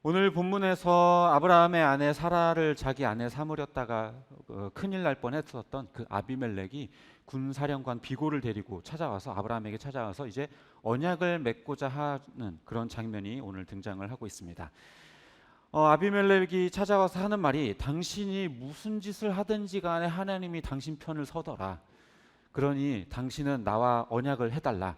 오늘 본문에서 아브라함의 아내 사라를 자기 아내 삼으렸다가 큰일 날 뻔했었던 그 아비멜렉이 군사령관 비골을 데리고 찾아와서 아브라함에게 찾아와서 이제 언약을 맺고자 하는 그런 장면이 오늘 등장을 하고 있습니다. 아비멜렉이 찾아와서 하는 말이 당신이 무슨 짓을 하든지 간에 하나님이 당신 편을 서더라. 그러니 당신은 나와 언약을 해달라.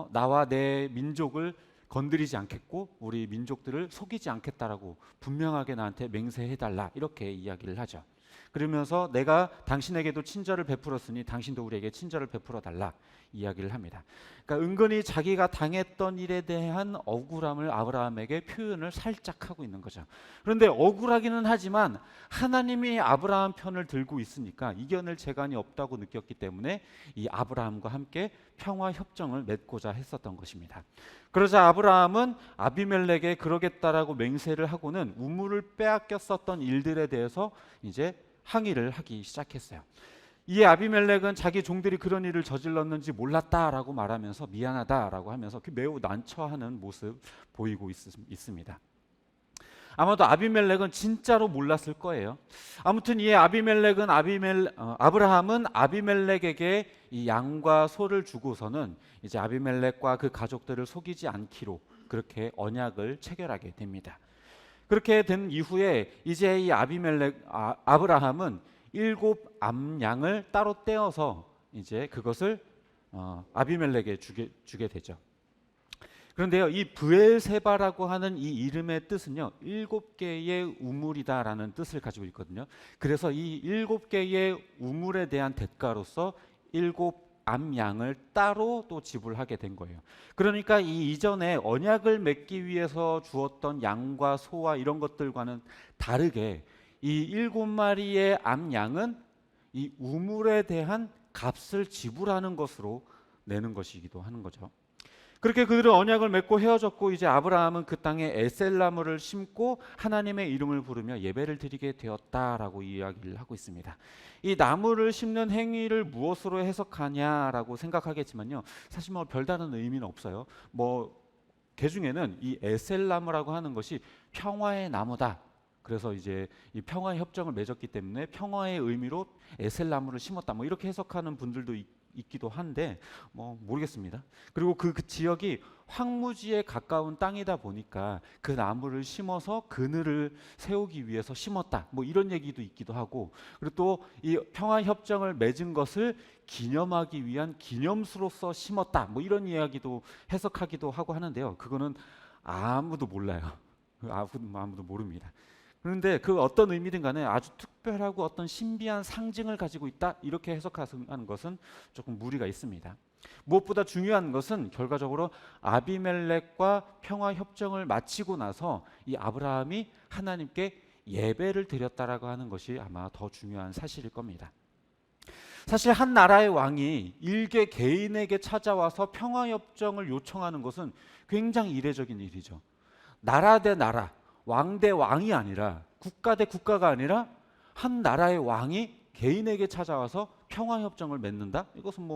나와 내 민족을 건드리지 않겠고 우리 민족들을 속이지 않겠다라고 분명하게 나한테 맹세해달라 이렇게 이야기를 하죠. 그러면서 내가 당신에게도 친절을 베풀었으니 당신도 우리에게 친절을 베풀어 달라 이야기를 합니다. 그러니까 은근히 자기가 당했던 일에 대한 억울함을 아브라함에게 표현을 살짝 하고 있는 거죠. 그런데 억울하기는 하지만 하나님이 아브라함 편을 들고 있으니까 이겨낼 재간이 없다고 느꼈기 때문에 이 아브라함과 함께 평화 협정을 맺고자 했었던 것입니다. 그러자 아브라함은 아비멜렉에 그러겠다라고 맹세를 하고는 우물을 빼앗겼었던 일들에 대해서 이제 항의를 하기 시작했어요. 이에 아비멜렉은 자기 종들이 그런 일을 저질렀는지 몰랐다라고 말하면서 미안하다라고 하면서 매우 난처하는 모습 보이고 있습니다. 아마도 아비멜렉은 진짜로 몰랐을 거예요. 아무튼 이에 아브라함은 아비멜렉에게 이 양과 소를 주고서는 이제 아비멜렉과 그 가족들을 속이지 않기로 그렇게 언약을 체결하게 됩니다. 그렇게 된 이후에 이제 이 아브라함은 7 암양을 따로 떼어서 이제 그것을 아비멜렉에 주게 되죠. 그런데요, 이 브엘세바라고 하는 이 이름의 뜻은요, 7개의 우물이다라는 뜻을 가지고 있거든요. 그래서 이 7개의 우물에 대한 대가로서 7 암양을 따로 또 지불하게 된 거예요. 그러니까 이 이전에 언약을 맺기 위해서 주었던 양과 소와 이런 것들과는 다르게 이 7마리의 암양은 이 우물에 대한 값을 지불하는 것으로 내는 것이기도 하는 거죠. 그렇게 그들은 언약을 맺고 헤어졌고 이제 아브라함은 그 땅에 에셀나무를 심고 하나님의 이름을 부르며 예배를 드리게 되었다라고 이야기를 하고 있습니다. 이 나무를 심는 행위를 무엇으로 해석하냐라고 생각하겠지만요, 사실 뭐 별다른 의미는 없어요. 그 중에는 이 에셀나무라고 하는 것이 평화의 나무다. 그래서 이제 이 평화 협정을 맺었기 때문에 평화의 의미로 에셀나무를 심었다. 이렇게 해석하는 분들도 있기도 한데 모르겠습니다. 그리고 그 지역이 황무지에 가까운 땅이다 보니까 그 나무를 심어서 그늘을 세우기 위해서 심었다. 이런 얘기도 있기도 하고, 그리고 또 이 평화 협정을 맺은 것을 기념하기 위한 기념수로서 심었다. 이런 이야기도 해석하기도 하고 하는데요. 그거는 아무도 몰라요. 아무도 모릅니다. 그런데 그 어떤 의미든 간에 아주 특별하고 어떤 신비한 상징을 가지고 있다 이렇게 해석하는 것은 조금 무리가 있습니다. 무엇보다 중요한 것은 결과적으로 아비멜렉과 평화 협정을 마치고 나서 이 아브라함이 하나님께 예배를 드렸다라고 하는 것이 아마 더 중요한 사실일 겁니다. 사실 한 나라의 왕이 일개 개인에게 찾아와서 평화 협정을 요청하는 것은 굉장히 이례적인 일이죠. 나라 대 나라, 왕 대 왕이 아니라, 국가 대 국가가 아니라 한 나라의 왕이 개인에게 찾아와서 평화협정을 맺는다? 이것은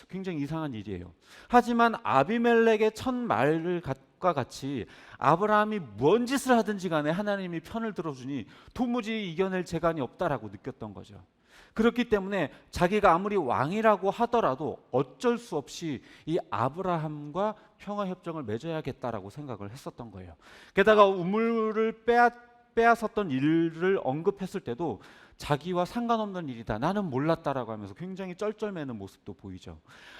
굉장히 이상한 일이에요. 하지만 아비멜렉의 첫 말과 같이 아브라함이 뭔 짓을 하든지 간에 하나님이 편을 들어주니 도무지 이겨낼 재간이 없다라고 느꼈던 거죠. 그렇기 때문에 자기가 아무리 왕이라고 하더라도 어쩔 수 없이 이 아브라함과 평화협정을 맺어야겠다라고 생각을 했었던 거예요. 게다가 우물을 빼앗았던 일을 언급했을 때도 자기와 상관없는 일이다, 나는 몰랐다라고 하면서 굉장히 쩔쩔매는 모습도 보이죠.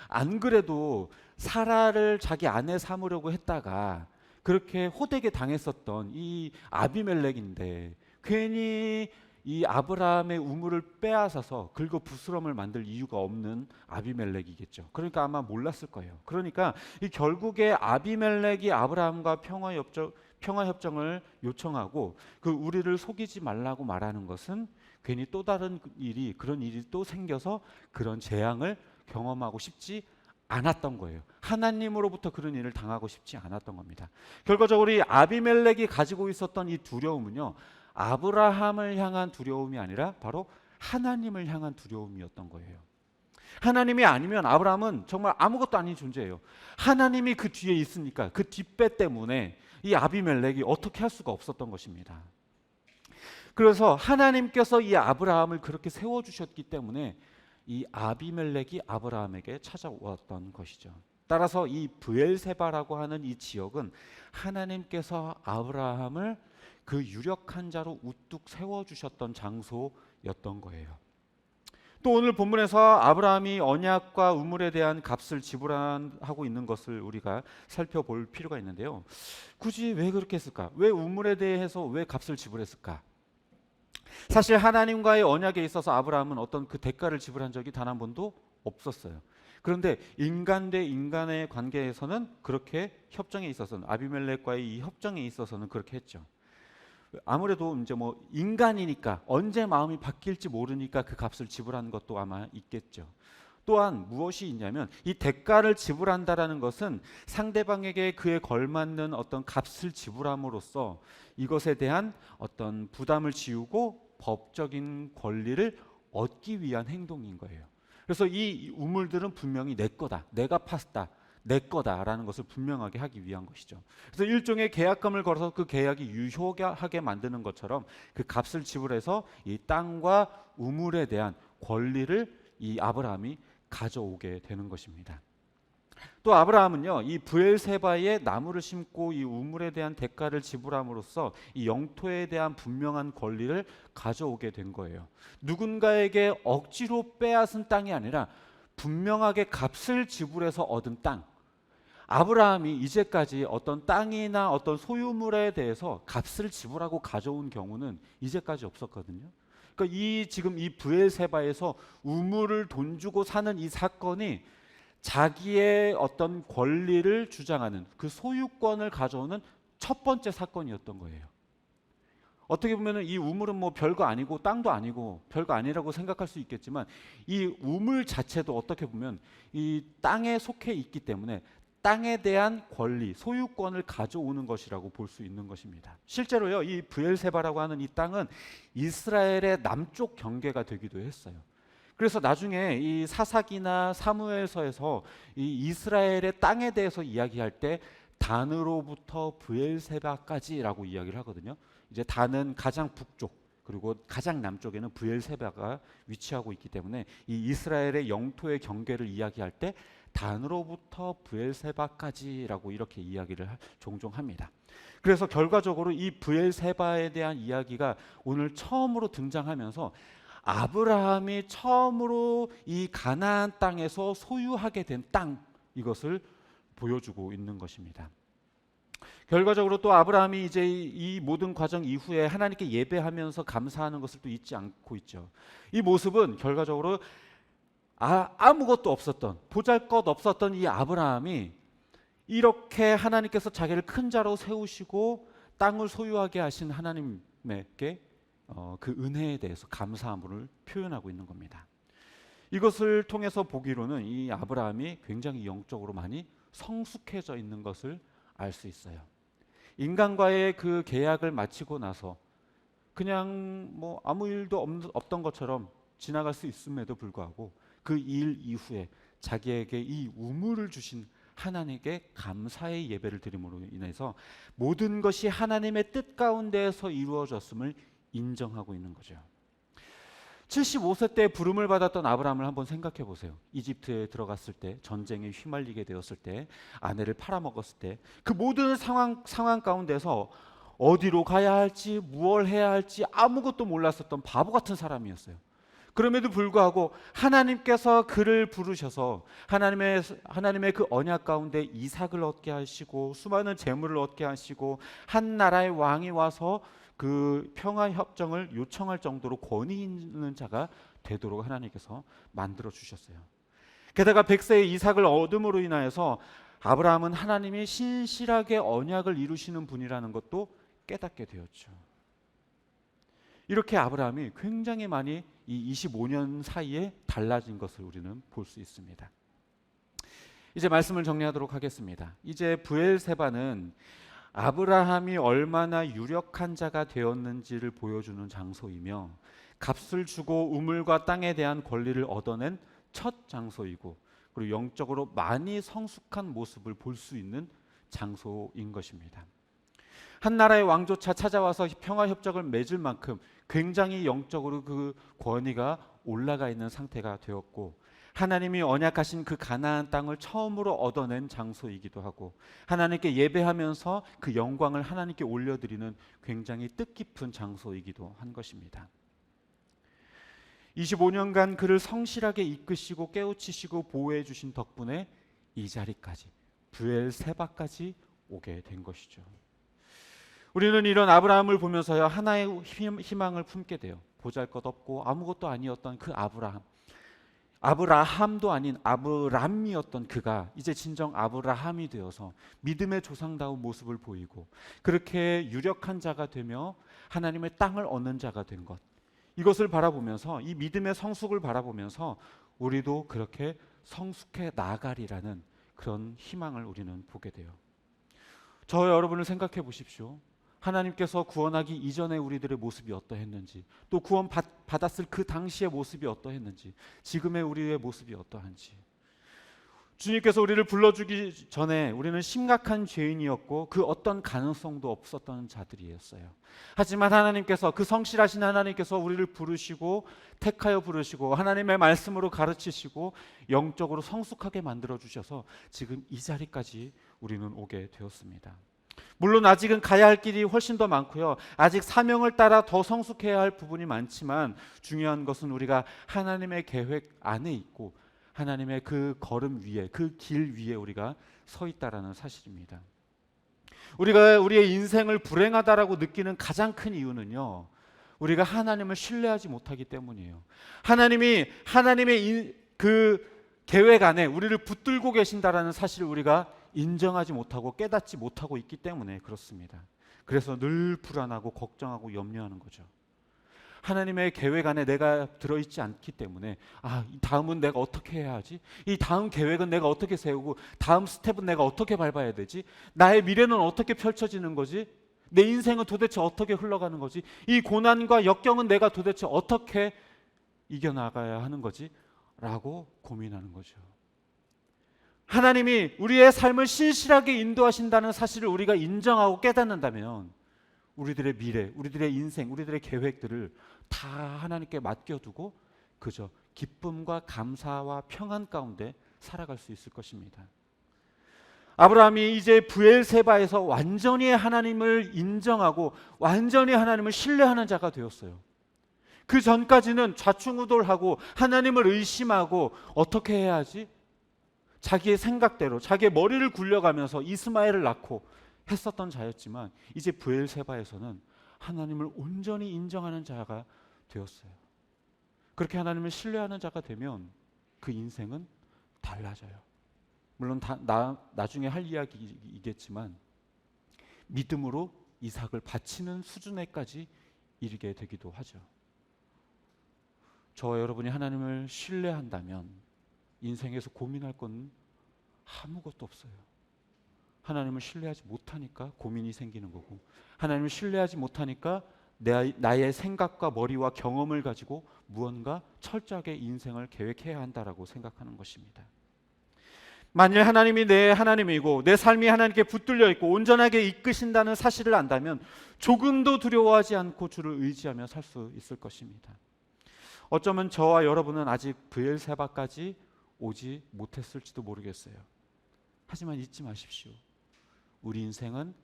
안 그래도 사라를 자기 아내 삼으려고 했다가 그렇게 호되게 당했었던 이 아비멜렉인데 괜히 이 아브라함의 우물을 빼앗아서 긁어 부스럼을 만들 이유가 없는 아비멜렉이겠죠. 그러니까 아마 몰랐을 거예요. 그러니까 이 결국에 아비멜렉이 아브라함과 평화협정을 요청하고 그 우리를 속이지 말라고 말하는 것은 괜히 또 다른 일이, 그런 일이 또 생겨서 그런 재앙을 경험하고 싶지 않았던 거예요. 하나님으로부터 그런 일을 당하고 싶지 않았던 겁니다. 결과적으로 이 아비멜렉이 가지고 있었던 이 두려움은요, 아브라함을 향한 두려움이 아니라 바로 하나님을 향한 두려움이었던 거예요. 하나님이 아니면 아브라함은 정말 아무것도 아닌 존재예요. 하나님이 그 뒤에 있으니까 그 뒷배 때문에 이 아비멜렉이 어떻게 할 수가 없었던 것입니다. 그래서 하나님께서 이 아브라함을 그렇게 세워주셨기 때문에 이 아비멜렉이 아브라함에게 찾아왔던 것이죠. 따라서 이 브엘세바라고 하는 이 지역은 하나님께서 아브라함을 그 유력한 자로 우뚝 세워주셨던 장소였던 거예요. 또 오늘 본문에서 아브라함이 언약과 우물에 대한 값을 지불하고 있는 것을 우리가 살펴볼 필요가 있는데요. 굳이 왜 그렇게 했을까? 왜 우물에 대해서 왜 값을 지불했을까? 사실 하나님과의 언약에 있어서 아브라함은 어떤 그 대가를 지불한 적이 단 한 번도 없었어요. 그런데 인간 대 인간의 관계에서는 그렇게 협정에 있어서는, 아비멜렉과의 이 협정에 있어서는 그렇게 했죠. 아무래도 이제 뭐 인간이니까 언제 마음이 바뀔지 모르니까 그 값을 지불하는 것도 아마 있겠죠. 또한 무엇이 있냐면 이 대가를 지불한다라는 것은 상대방에게 그에 걸맞는 어떤 값을 지불함으로써 이것에 대한 어떤 부담을 지우고 법적인 권리를 얻기 위한 행동인 거예요. 그래서 이 우물들은 분명히 내 거다, 내가 팠다, 내 거다라는 것을 분명하게 하기 위한 것이죠. 그래서 일종의 계약금을 걸어서 그 계약이 유효하게 만드는 것처럼 그 값을 지불해서 이 땅과 우물에 대한 권리를 이 아브라함이 가져오게 되는 것입니다. 또 아브라함은요, 이 브엘세바에 나무를 심고 이 우물에 대한 대가를 지불함으로써 이 영토에 대한 분명한 권리를 가져오게 된 거예요. 누군가에게 억지로 빼앗은 땅이 아니라 분명하게 값을 지불해서 얻은 땅. 아브라함이 이제까지 어떤 땅이나 어떤 소유물에 대해서 값을 지불하고 가져온 경우는 이제까지 없었거든요. 그러니까 지금 이 브엘세바에서 우물을 돈 주고 사는 이 사건이 자기의 어떤 권리를 주장하는 그 소유권을 가져오는 첫 번째 사건이었던 거예요. 어떻게 보면 이 우물은 뭐 별거 아니고 땅도 아니고 별거 아니라고 생각할 수 있겠지만 이 우물 자체도 어떻게 보면 이 땅에 속해 있기 때문에 땅에 대한 권리, 소유권을 가져오는 것이라고 볼 수 있는 것입니다. 실제로요, 이 브엘세바라고 하는 이 땅은 이스라엘의 남쪽 경계가 되기도 했어요. 그래서 나중에 이 사사기나 사무엘서에서 이 이스라엘의 땅에 대해서 이야기할 때 단으로부터 브엘세바까지라고 이야기를 하거든요. 이제 단은 가장 북쪽, 그리고 가장 남쪽에는 브엘세바가 위치하고 있기 때문에 이 이스라엘의 영토의 경계를 이야기할 때 단으로부터 브엘세바까지라고 이렇게 이야기를 종종 합니다. 그래서 결과적으로 이 브엘세바에 대한 이야기가 오늘 처음으로 등장하면서 아브라함이 처음으로 이 가나안 땅에서 소유하게 된 땅, 이것을 보여주고 있는 것입니다. 결과적으로 또 아브라함이 이제 이 모든 과정 이후에 하나님께 예배하면서 감사하는 것을 또 잊지 않고 있죠. 이 모습은 결과적으로 아무것도 없었던, 보잘것없었던 이 아브라함이 이렇게 하나님께서 자기를 큰 자로 세우시고 땅을 소유하게 하신 하나님께 그 은혜에 대해서 감사함을 표현하고 있는 겁니다. 이것을 통해서 보기로는 이 아브라함이 굉장히 영적으로 많이 성숙해져 있는 것을 알 수 있어요. 인간과의 그 계약을 마치고 나서 그냥 뭐 아무 일도 없던 것처럼 지나갈 수 있음에도 불구하고 그 일 이후에 자기에게 이 우물을 주신 하나님께 감사의 예배를 드림으로 인해서 모든 것이 하나님의 뜻 가운데에서 이루어졌음을 인정하고 있는 거죠. 75세 때 부름을 받았던 아브라함을 한번 생각해 보세요. 이집트에 들어갔을 때, 전쟁에 휘말리게 되었을 때, 아내를 팔아먹었을 때, 그 모든 상황 가운데서 어디로 가야 할지, 무엇을 해야 할지 아무것도 몰랐었던 바보 같은 사람이었어요. 그럼에도 불구하고 하나님께서 그를 부르셔서 하나님의 그 언약 가운데 이삭을 얻게 하시고 수많은 재물을 얻게 하시고 한 나라의 왕이 와서 그 평화 협정을 요청할 정도로 권위 있는 자가 되도록 하나님께서 만들어 주셨어요. 게다가 100세의 이삭을 얻음으로 인하여서 아브라함은 하나님이 신실하게 언약을 이루시는 분이라는 것도 깨닫게 되었죠. 이렇게 아브라함이 굉장히 많이 이 25년 사이에 달라진 것을 우리는 볼 수 있습니다. 이제 말씀을 정리하도록 하겠습니다. 이제 브엘세바는 아브라함이 얼마나 유력한 자가 되었는지를 보여주는 장소이며 값을 주고 우물과 땅에 대한 권리를 얻어낸 첫 장소이고, 그리고 영적으로 많이 성숙한 모습을 볼 수 있는 장소인 것입니다. 한 나라의 왕조차 찾아와서 평화 협정을 맺을 만큼 굉장히 영적으로 그 권위가 올라가 있는 상태가 되었고, 하나님이 언약하신 그 가나안 땅을 처음으로 얻어낸 장소이기도 하고, 하나님께 예배하면서 그 영광을 하나님께 올려드리는 굉장히 뜻깊은 장소이기도 한 것입니다. 25년간 그를 성실하게 이끄시고 깨우치시고 보호해 주신 덕분에 이 자리까지, 브엘세바까지 오게 된 것이죠. 우리는 이런 아브라함을 보면서요, 하나의 희망을 품게 돼요. 보잘것없고 아무것도 아니었던 그 아브라함도 아닌 아브람이었던 그가 이제 진정 아브라함이 되어서 믿음의 조상다운 모습을 보이고, 그렇게 유력한 자가 되며 하나님의 땅을 얻는 자가 된 것, 이것을 바라보면서, 이 믿음의 성숙을 바라보면서 우리도 그렇게 성숙해 나가리라는 그런 희망을 우리는 보게 돼요. 저 여러분을 생각해 보십시오. 하나님께서 구원하기 이전에 우리들의 모습이 어떠했는지, 또 구원 받았을 그 당시의 모습이 어떠했는지, 지금의 우리의 모습이 어떠한지. 주님께서 우리를 불러주기 전에 우리는 심각한 죄인이었고 그 어떤 가능성도 없었던 자들이었어요. 하지만 하나님께서, 그 성실하신 하나님께서 우리를 부르시고 택하여 부르시고 하나님의 말씀으로 가르치시고 영적으로 성숙하게 만들어 주셔서 지금 이 자리까지 우리는 오게 되었습니다. 물론 아직은 가야 할 길이 훨씬 더 많고요, 아직 사명을 따라 더 성숙해야 할 부분이 많지만, 중요한 것은 우리가 하나님의 계획 안에 있고 하나님의 그 걸음 위에, 그 길 위에 우리가 서 있다라는 사실입니다. 우리가 우리의 인생을 불행하다라고 느끼는 가장 큰 이유는요, 우리가 하나님을 신뢰하지 못하기 때문이에요. 하나님의 그 계획 안에 우리를 붙들고 계신다라는 사실을 우리가 인정하지 못하고 깨닫지 못하고 있기 때문에 그렇습니다. 그래서 늘 불안하고 걱정하고 염려하는 거죠. 하나님의 계획 안에 내가 들어있지 않기 때문에, 이 다음은 내가 어떻게 해야 하지? 이 다음 계획은 내가 어떻게 세우고 다음 스텝은 내가 어떻게 밟아야 되지? 나의 미래는 어떻게 펼쳐지는 거지? 내 인생은 도대체 어떻게 흘러가는 거지? 이 고난과 역경은 내가 도대체 어떻게 이겨나가야 하는 거지? 라고 고민하는 거죠. 하나님이 우리의 삶을 신실하게 인도하신다는 사실을 우리가 인정하고 깨닫는다면, 우리들의 미래, 우리들의 인생, 우리들의 계획들을 다 하나님께 맡겨두고 그저 기쁨과 감사와 평안 가운데 살아갈 수 있을 것입니다. 아브라함이 이제 브엘세바에서 완전히 하나님을 인정하고 완전히 하나님을 신뢰하는 자가 되었어요. 그 전까지는 좌충우돌하고 하나님을 의심하고 어떻게 해야 하지? 자기의 생각대로 자기의 머리를 굴려가면서 이스마엘을 낳고 했었던 자였지만, 이제 브엘세바에서는 하나님을 온전히 인정하는 자가 되었어요. 그렇게 하나님을 신뢰하는 자가 되면 그 인생은 달라져요. 물론 나중에 할 이야기이겠지만, 믿음으로 이삭을 바치는 수준에까지 이르게 되기도 하죠. 저와 여러분이 하나님을 신뢰한다면 인생에서 고민할 건 아무것도 없어요. 하나님을 신뢰하지 못하니까 고민이 생기는 거고, 하나님을 신뢰하지 못하니까 나의 생각과 머리와 경험을 가지고 무언가 철저하게 인생을 계획해야 한다라고 생각하는 것입니다. 만일 하나님이 내 하나님이고 내 삶이 하나님께 붙들려 있고 온전하게 이끄신다는 사실을 안다면 조금도 두려워하지 않고 주를 의지하며 살 수 있을 것입니다. 어쩌면 저와 여러분은 아직 브엘세바까지 오지 못했을지도 모르겠어요. 하지만 잊지 마십시오. 우리 인생은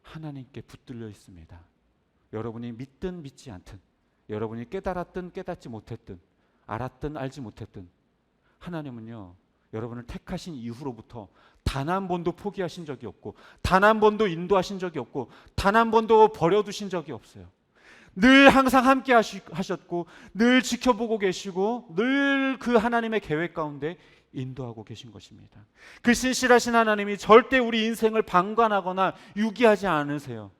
하나님께 붙들려 있습니다. 여러분이 믿든 믿지 않든, 여러분이 깨달았든 깨닫지 못했든, 알았든 알지 못했든, 하나님은요, 여러분을 택하신 이후로부터 단 한 번도 포기하신 적이 없고, 단 한 번도 인도하신 적이 없고, 단 한 번도 버려두신 적이 없어요. 늘 항상 함께 하셨고, 늘 지켜보고 계시고, 늘 그 하나님의 계획 가운데 인도하고 계신 것입니다. 그 신실하신 하나님이 절대 우리 인생을 방관하거나 유기하지 않으세요.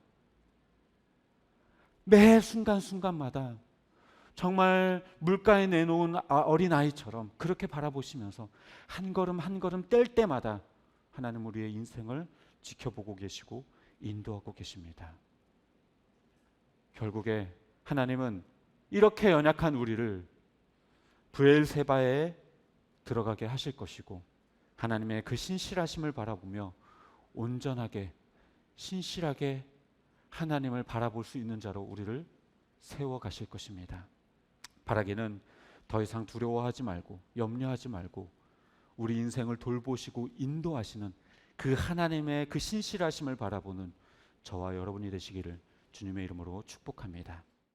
매 순간순간마다 정말 물가에 내놓은 어린아이처럼 그렇게 바라보시면서 한 걸음 한 걸음 뗄 때마다 하나님 우리의 인생을 지켜보고 계시고 인도하고 계십니다. 결국에 하나님은 이렇게 연약한 우리를 브엘세바의 들어가게 하실 것이고 하나님의 그 신실하심을 바라보며 온전하게 신실하게 하나님을 바라볼 수 있는 자로 우리를 세워 가실 것입니다. 바라기는 더 이상 두려워하지 말고 염려하지 말고 우리 인생을 돌보시고 인도하시는 그 하나님의 그 신실하심을 바라보는 저와 여러분이 되시기를 주님의 이름으로 축복합니다.